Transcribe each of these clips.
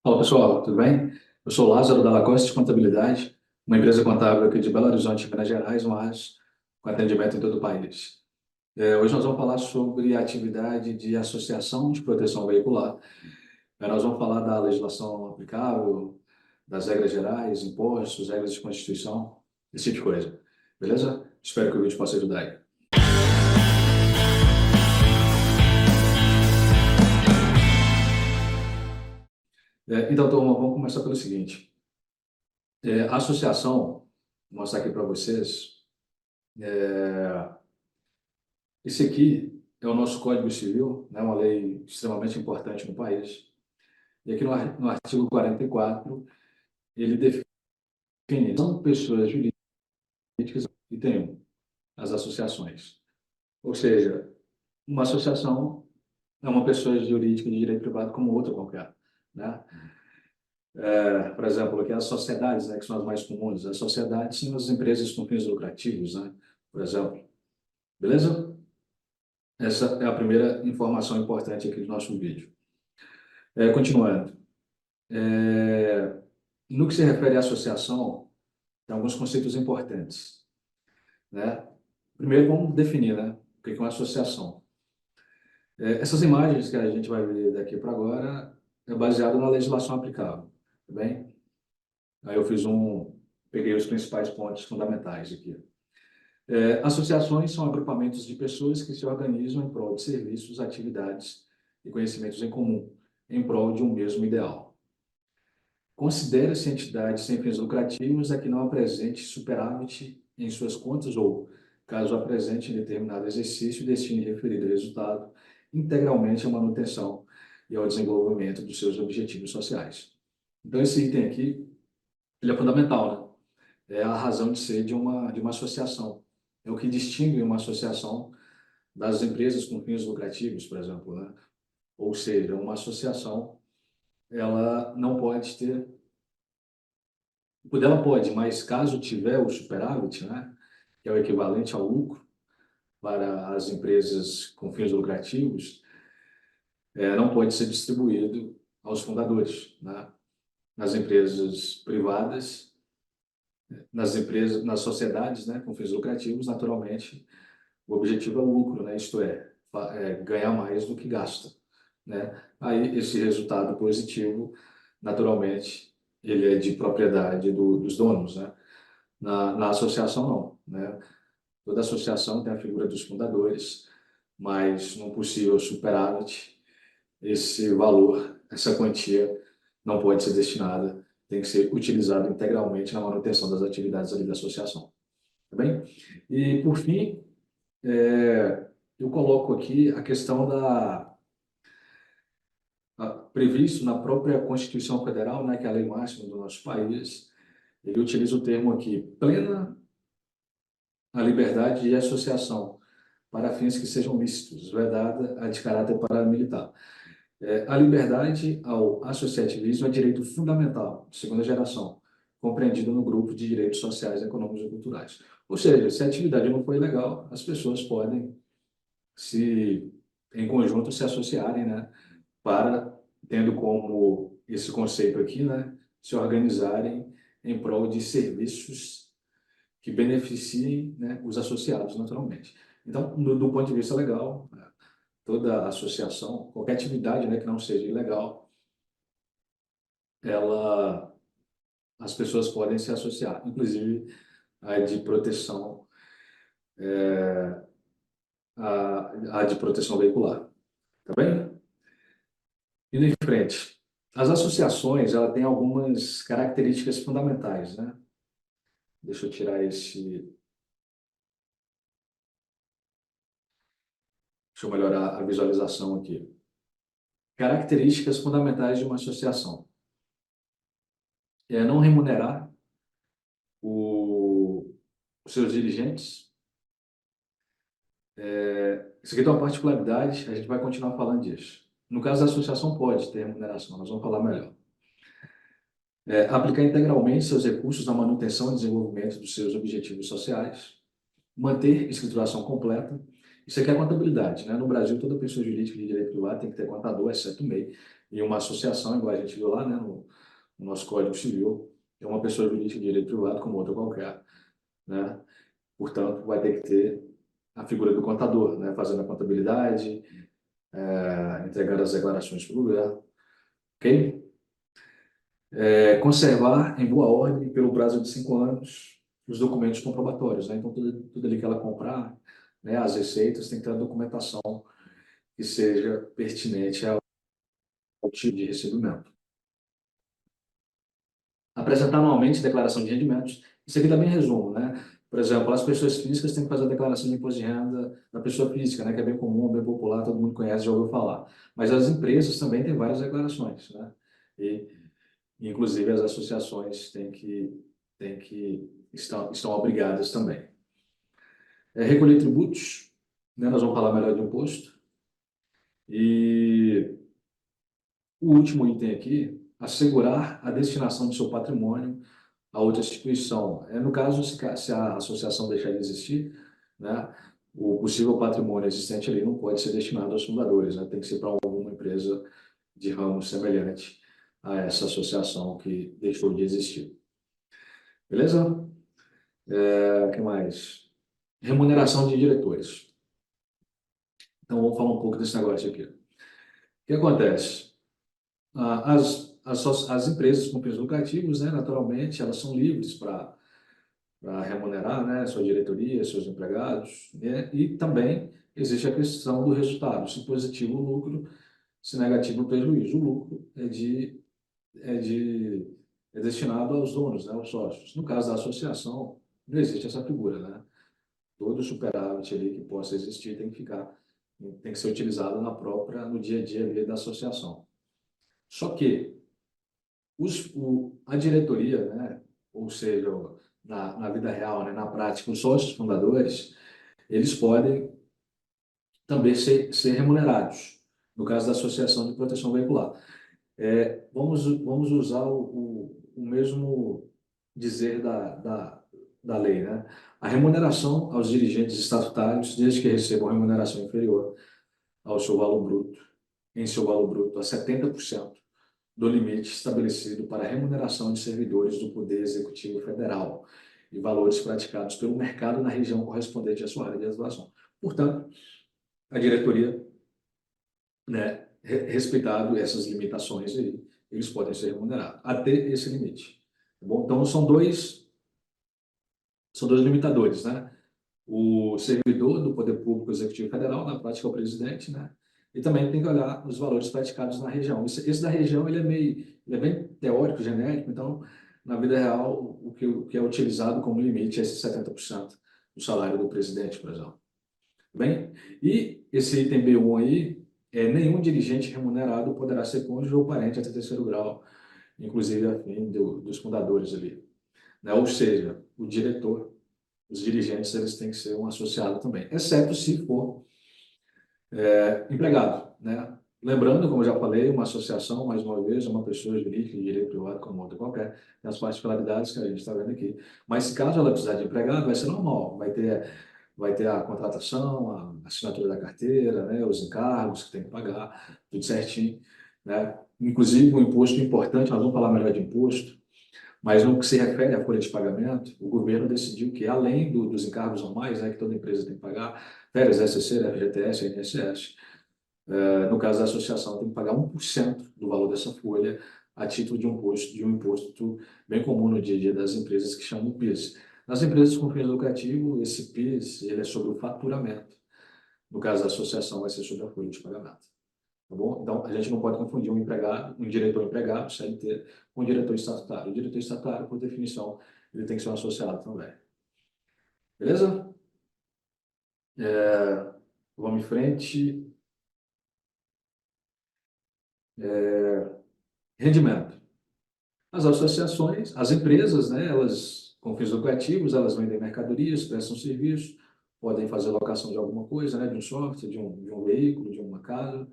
Olá, pessoal, tudo bem? Eu sou Lázaro da Lacoste Contabilidade, uma empresa contábil aqui de Belo Horizonte, Minas Gerais, mas com atendimento em todo o país. Hoje nós vamos falar sobre a atividade de associação de proteção veicular. Nós vamos falar da legislação aplicável, das regras gerais, impostos, regras de constituição, esse tipo de coisa. Beleza? Espero que o vídeo possa ajudar aí. Então, turma, vamos começar pelo seguinte. A associação, vou mostrar aqui para vocês. Esse aqui é o nosso Código Civil, né, uma lei extremamente importante no país. E aqui no artigo 44, ele define são pessoas jurídicas e tem as associações. Ou seja, uma associação é uma pessoa jurídica de direito privado como outra qualquer, né? Por exemplo, aqui as sociedades, né, que são as mais comuns. As sociedades são as empresas com fins lucrativos, né? Por exemplo. Beleza? Essa é a primeira informação importante aqui do nosso vídeo. Continuando. No que se refere à associação, tem alguns conceitos importantes, né? Primeiro, vamos definir, né, o que é uma associação. Essas imagens que a gente vai ver daqui para agora é baseado na legislação aplicável, tá bem? Aí eu peguei os principais pontos fundamentais aqui. Associações são agrupamentos de pessoas que se organizam em prol de serviços, atividades e conhecimentos em comum, em prol de um mesmo ideal. Considera-se entidade sem fins lucrativos a que não apresente superávit em suas contas ou, caso apresente em determinado exercício, destine referido resultado integralmente à manutenção e ao desenvolvimento dos seus objetivos sociais. Então, esse item aqui, ele é fundamental, né? É a razão de ser de uma associação. É o que distingue uma associação das empresas com fins lucrativos, por exemplo, né? Ou seja, uma associação, ela não pode ter. Ela pode, mas caso tiver o superávit, né, que é o equivalente ao lucro para as empresas com fins lucrativos, não pode ser distribuído aos fundadores, né? Nas empresas privadas, nas sociedades, né, com fins lucrativos, naturalmente, o objetivo é o lucro, né? Isto é ganhar mais do que gasta, né? Aí, esse resultado positivo, naturalmente, ele é de propriedade dos donos, né? Na associação, não, né? Toda associação tem a figura dos fundadores, mas num possível superávit, esse valor, essa quantia, não pode ser destinada, tem que ser utilizado integralmente na manutenção das atividades ali da associação. Tá bem? E, por fim, eu coloco aqui a questão previsto na própria Constituição Federal, né, que é a lei máxima do nosso país. Ele utiliza o termo aqui, plena a liberdade de associação para fins que sejam lícitos, vedada a de caráter paramilitar. A liberdade ao associativismo é direito fundamental, de segunda geração, compreendido no grupo de direitos sociais, econômicos e culturais. Ou seja, se a atividade não for ilegal, as pessoas podem, em conjunto, se associarem, né, para, tendo como esse conceito aqui, né, se organizarem em prol de serviços que beneficiem, né, os associados, naturalmente. Então, do ponto de vista legal, né, toda associação, qualquer atividade, né, que não seja ilegal, as pessoas podem se associar, inclusive a de proteção, a de proteção veicular. Tá bem? Indo em frente. As associações, ela tem algumas características fundamentais, né? Deixa eu tirar esse. Deixa eu melhorar a visualização aqui. Características fundamentais de uma associação. Não remunerar os seus dirigentes. Isso aqui tem uma particularidade, a gente vai continuar falando disso. No caso da associação, pode ter remuneração, nós vamos falar melhor. Aplicar integralmente seus recursos na manutenção e desenvolvimento dos seus objetivos sociais. Manter escrituração completa. Isso aqui é contabilidade, né? No Brasil, toda pessoa jurídica de direito privado tem que ter contador, exceto o MEI, E uma associação, igual a gente viu lá, né, no nosso Código Civil, é uma pessoa jurídica de direito privado como outra qualquer, né? Portanto, vai ter que ter a figura do contador, né, fazendo a contabilidade, entregando as declarações para o governo, ok? Conservar em boa ordem, pelo prazo de 5 anos, os documentos comprobatórios, né? Então, tudo ali que ela comprar, né, as receitas, tem que ter a documentação que seja pertinente ao tipo de recebimento. Apresentar anualmente declaração de rendimentos. Isso aqui também resumo, né? Por exemplo, as pessoas físicas têm que fazer a declaração de imposto de renda da pessoa física, né? Que é bem comum, bem popular, todo mundo conhece, já ouviu falar. Mas as empresas também têm várias declarações, né? E, inclusive, as associações estão obrigadas também. Recolher tributos, né? Nós vamos falar melhor de imposto. E o último item aqui, assegurar a destinação do seu patrimônio a outra instituição. No caso, se a associação deixar de existir, né, o possível patrimônio existente ali não pode ser destinado aos fundadores, né, tem que ser para alguma empresa de ramo semelhante a essa associação que deixou de existir. Beleza? O que mais? Remuneração de diretores. Então, vamos falar um pouco desse negócio aqui. O que acontece? As empresas com fins lucrativos, né, naturalmente, elas são livres para remunerar, né, sua diretoria, seus empregados, né, e também existe a questão do resultado, se positivo o lucro, se negativo o prejuízo. O lucro é destinado aos donos, né, aos sócios. No caso da associação, não existe essa figura, né? Todo superávit ali que possa existir tem que ser utilizado no dia a dia ali da associação. Só que a diretoria, né, ou seja, na vida real, né, na prática, os sócios fundadores, eles podem também ser remunerados, no caso da Associação de Proteção Veicular. Vamos usar o mesmo dizer da lei, né? A remuneração aos dirigentes estatutários, desde que recebam remuneração inferior ao seu valor bruto, em seu valor bruto, a 70% do limite estabelecido para a remuneração de servidores do Poder Executivo Federal e valores praticados pelo mercado na região correspondente à sua área de atuação. Portanto, a diretoria, né, respeitado essas limitações, eles podem ser remunerados até esse limite. Tá bom? Então, são dois limitadores, né? O servidor do Poder Público Executivo Federal, na prática, é o presidente, né? E também tem que olhar os valores praticados na região. Esse da região ele é bem teórico, genérico, então, na vida real, o que é utilizado como limite é esse 70% do salário do presidente, por exemplo. Bem, e esse item B1 aí, nenhum dirigente remunerado poderá ser cônjuge ou parente até terceiro grau, inclusive a fim dos fundadores ali, né? Ou seja, o diretor, os dirigentes, eles têm que ser um associado também, exceto se for empregado, né? Lembrando, como eu já falei, uma associação, mais uma vez, é uma pessoa jurídica de direito privado como outra qualquer, tem as particularidades que a gente está vendo aqui. Mas, se caso ela precisar de empregado, vai ser normal, vai ter a contratação, a assinatura da carteira, né, os encargos que tem que pagar, tudo certinho, né? Inclusive, um imposto importante, nós vamos falar melhor de imposto, mas no que se refere à folha de pagamento, o governo decidiu que, além dos encargos normais, né, que toda empresa tem que pagar, férias, SCC, FGTS, INSS, no caso da associação, tem que pagar 1% do valor dessa folha a título de um imposto bem comum no dia a dia das empresas, que chamam PIS. Nas empresas com fins lucrativos, esse PIS ele é sobre o faturamento. No caso da associação, vai ser sobre a folha de pagamento. Tá bom? Então, a gente não pode confundir um diretor empregado, CLT, com um diretor estatutário. O diretor estatutário, por definição, ele tem que ser um associado também. Beleza? Vamos em frente. Rendimento. As associações, as empresas, né, elas, com fins lucrativos, elas vendem mercadorias, prestam serviços, podem fazer locação de alguma coisa, né, de um software, de um veículo, de uma casa,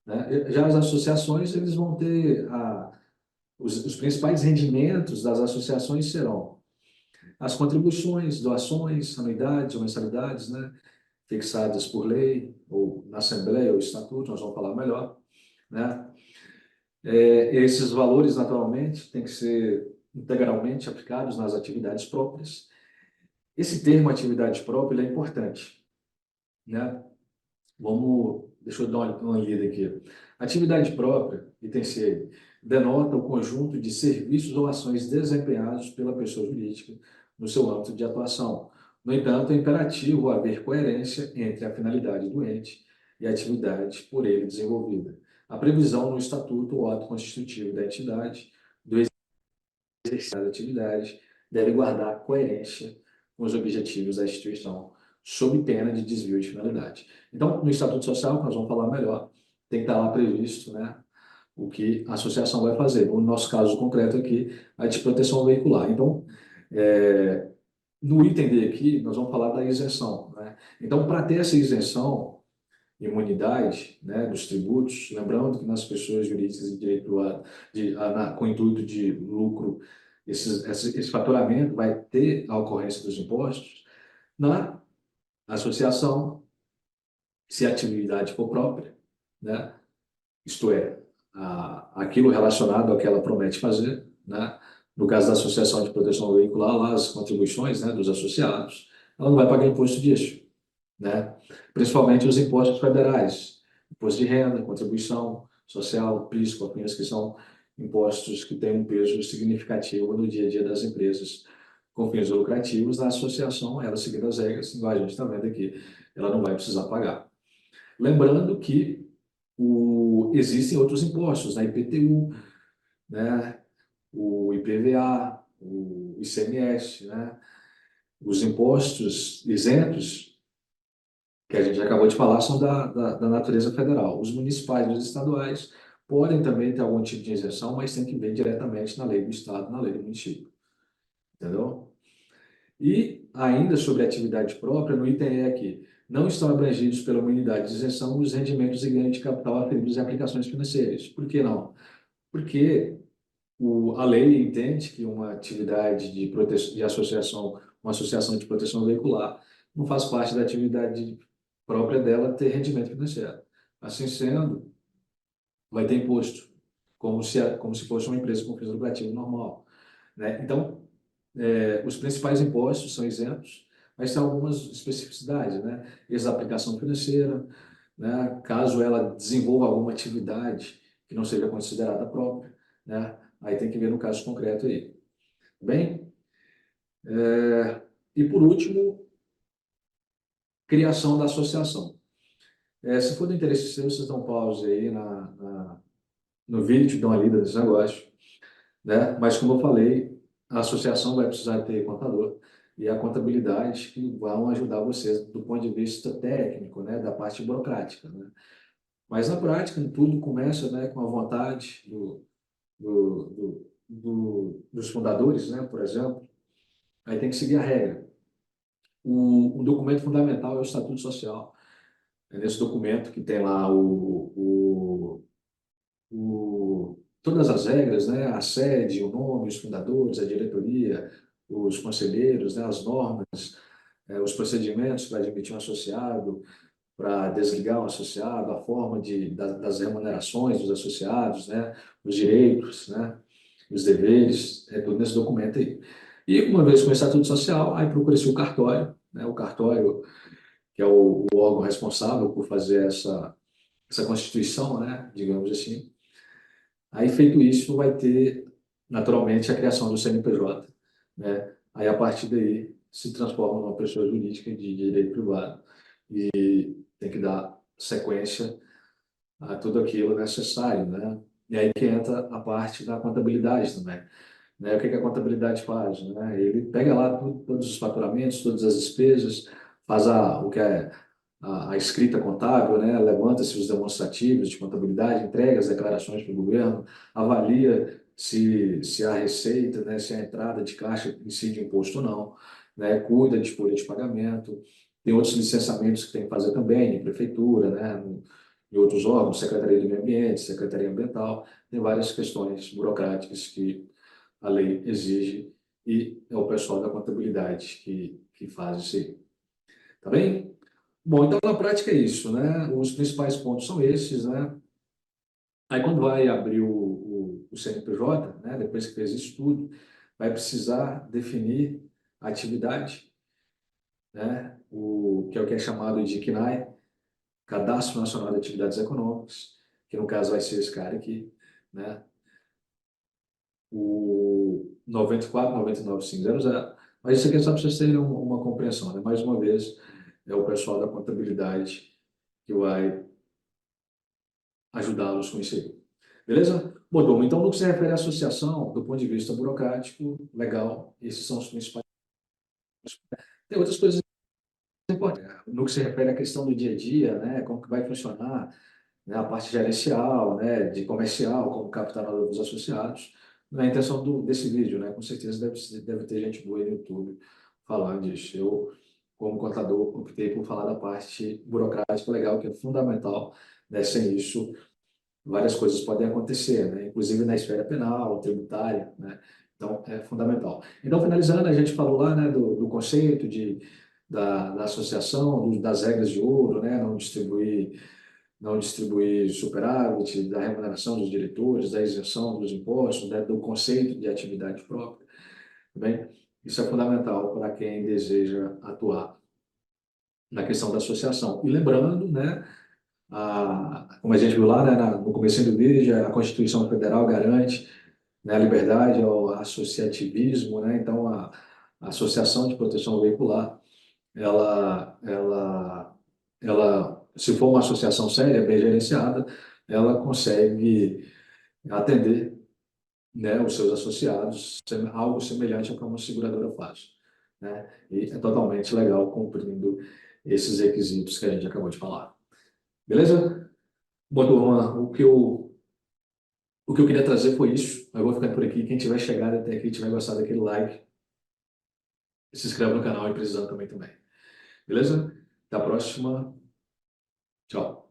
né? Já as associações, eles vão ter os principais rendimentos das associações serão as contribuições, doações, anuidades ou mensalidades, né, fixadas por lei, ou na Assembleia ou Estatuto, nós vamos falar melhor, né? Esses valores, naturalmente, têm que ser integralmente aplicados nas atividades próprias. Esse termo atividade própria ele é importante, né? Deixa eu dar uma lida aqui. Atividade própria, item C, denota o conjunto de serviços ou ações desempenhados pela pessoa jurídica no seu âmbito de atuação. No entanto, é imperativo haver coerência entre a finalidade do ente e a atividade por ele desenvolvida. A previsão no estatuto ou ato constitutivo da entidade do exercício da atividade deve guardar coerência com os objetivos da instituição, sob pena de desvio de finalidade. Então, no Estatuto Social, que nós vamos falar melhor, tem que estar lá previsto, né, o que a associação vai fazer. No nosso caso concreto aqui, a de proteção veicular. Então, no item D aqui, nós vamos falar da isenção, né? Então, para ter essa isenção, imunidade, né, dos tributos, lembrando que nas pessoas jurídicas de direito privado, com o intuito de lucro, esse faturamento vai ter a ocorrência dos impostos na associação, se a atividade for própria, né, isto é, aquilo relacionado ao que ela promete fazer, né, no caso da Associação de Proteção Veicular, lá as contribuições, né, dos associados, ela não vai pagar imposto disso, né? Principalmente os impostos federais, imposto de renda, contribuição social, PIS, COFINS, que são impostos que têm um peso significativo no dia a dia das empresas com fins lucrativos. Na associação, ela seguindo as regras, igual a gente está vendo aqui, ela não vai precisar pagar. Lembrando que existem outros impostos, né? IPTU, né? O IPVA, o ICMS, né? Os impostos isentos que a gente acabou de falar são da natureza federal. Os municipais e os estaduais podem também ter algum tipo de isenção, mas tem que ver diretamente na lei do estado, na lei do município. Entendeu? E ainda sobre a atividade própria, no item E aqui, não estão abrangidos pela unidade de isenção os rendimentos e ganhos de capital aferidos em aplicações financeiras. Por que não? Porque a lei entende que uma atividade de associação, uma associação de proteção veicular, não faz parte da atividade própria dela ter rendimento financeiro. Assim sendo, vai ter imposto, como se fosse uma empresa com fins lucrativos normal, né? Então, os principais impostos são isentos, mas tem algumas especificidades, né? Ex-aplicação financeira, né? Caso ela desenvolva alguma atividade que não seja considerada própria, né? Aí tem que ver no caso concreto aí. Bem, e por último, criação da associação. Se for do interesse seu, vocês dão pause aí no vídeo, dão uma lida nesse negócio, né? Mas, como eu falei, a associação vai precisar ter contador e a contabilidade que vão ajudar vocês do ponto de vista técnico, né? Da parte burocrática, né? Mas, na prática, tudo começa, né, com a vontade dos fundadores, né? Por exemplo, aí tem que seguir a regra. O documento fundamental é o Estatuto Social. É nesse documento que tem lá todas as regras, né? A sede, o nome, os fundadores, a diretoria, os conselheiros, né? As normas, os procedimentos para admitir um associado, para desligar um associado, a forma das remunerações dos associados, né? Os direitos, né? Os deveres, é tudo nesse documento aí. E uma vez com o Estatuto Social, aí procura-se o cartório, né? O cartório, que é o órgão responsável por fazer essa constituição, né? Digamos assim. Aí, feito isso, vai ter, naturalmente, a criação do CNPJ, né? Aí, a partir daí, se transforma numa pessoa jurídica de direito privado e tem que dar sequência a tudo aquilo necessário, né? E aí que entra a parte da contabilidade também, né? O que a contabilidade faz, né? Ele pega lá todos os faturamentos, todas as despesas, faz o que é a escrita contábil, né? Levanta-se os demonstrativos de contabilidade, entrega as declarações para o governo, avalia se há receita, né? Se há entrada de caixa incide imposto ou não, né? Cuida de folha de pagamento, tem outros licenciamentos que tem que fazer também, de prefeitura, né? De outros órgãos, Secretaria do Meio Ambiente, Secretaria Ambiental, tem várias questões burocráticas que a lei exige e é o pessoal da contabilidade que faz isso aí. Tá bem? Bom, então na prática é isso, né? Os principais pontos são esses, né? Aí quando vai abrir CNPJ, né, depois que fez isso tudo, vai precisar definir a atividade, né, que é o que é chamado de CNAE, Cadastro Nacional de Atividades Econômicas, que no caso vai ser esse cara aqui, né, o 94.99.500. Mas isso aqui é só para vocês terem uma compreensão, né? Mais uma vez, é o pessoal da contabilidade que vai ajudá-los com isso aí. Beleza? Bom, turma, então, no que se refere à associação, do ponto de vista burocrático, legal, esses são os principais. Tem outras coisas importantes. No que se refere à questão do dia a dia, né? Como que vai funcionar, né? A parte gerencial, né? De comercial, como captar novos associados. Não é a intenção desse vídeo, né? Com certeza deve ter gente boa aí no YouTube falando disso. Eu, como contador, optei por falar da parte burocrática legal, que é fundamental, né? Sem isso, várias coisas podem acontecer, né? Inclusive na esfera penal, tributária, né? Então, é fundamental. Então, finalizando, a gente falou lá, né, do conceito da associação, das regras de ouro, né? Não distribuir superávit, da remuneração dos diretores, da isenção dos impostos, né? Do conceito de atividade própria. Tá bem? Isso é fundamental para quem deseja atuar na questão da associação. E lembrando, né, como a gente viu lá, né, no começo do vídeo, a Constituição Federal garante, né, a liberdade ao associativismo, né, então a Associação de Proteção Veicular, se for uma associação séria, bem gerenciada, ela consegue atender, né, os seus associados, algo semelhante ao que uma seguradora faz, né, e é totalmente legal cumprindo esses requisitos que a gente acabou de falar. Beleza? Bom, turma, o que eu queria trazer foi isso. Eu vou ficando por aqui. Quem tiver chegado até aqui, tiver gostado daquele like, se inscreve no canal e precisando também. Beleza? Até a próxima. Tchau.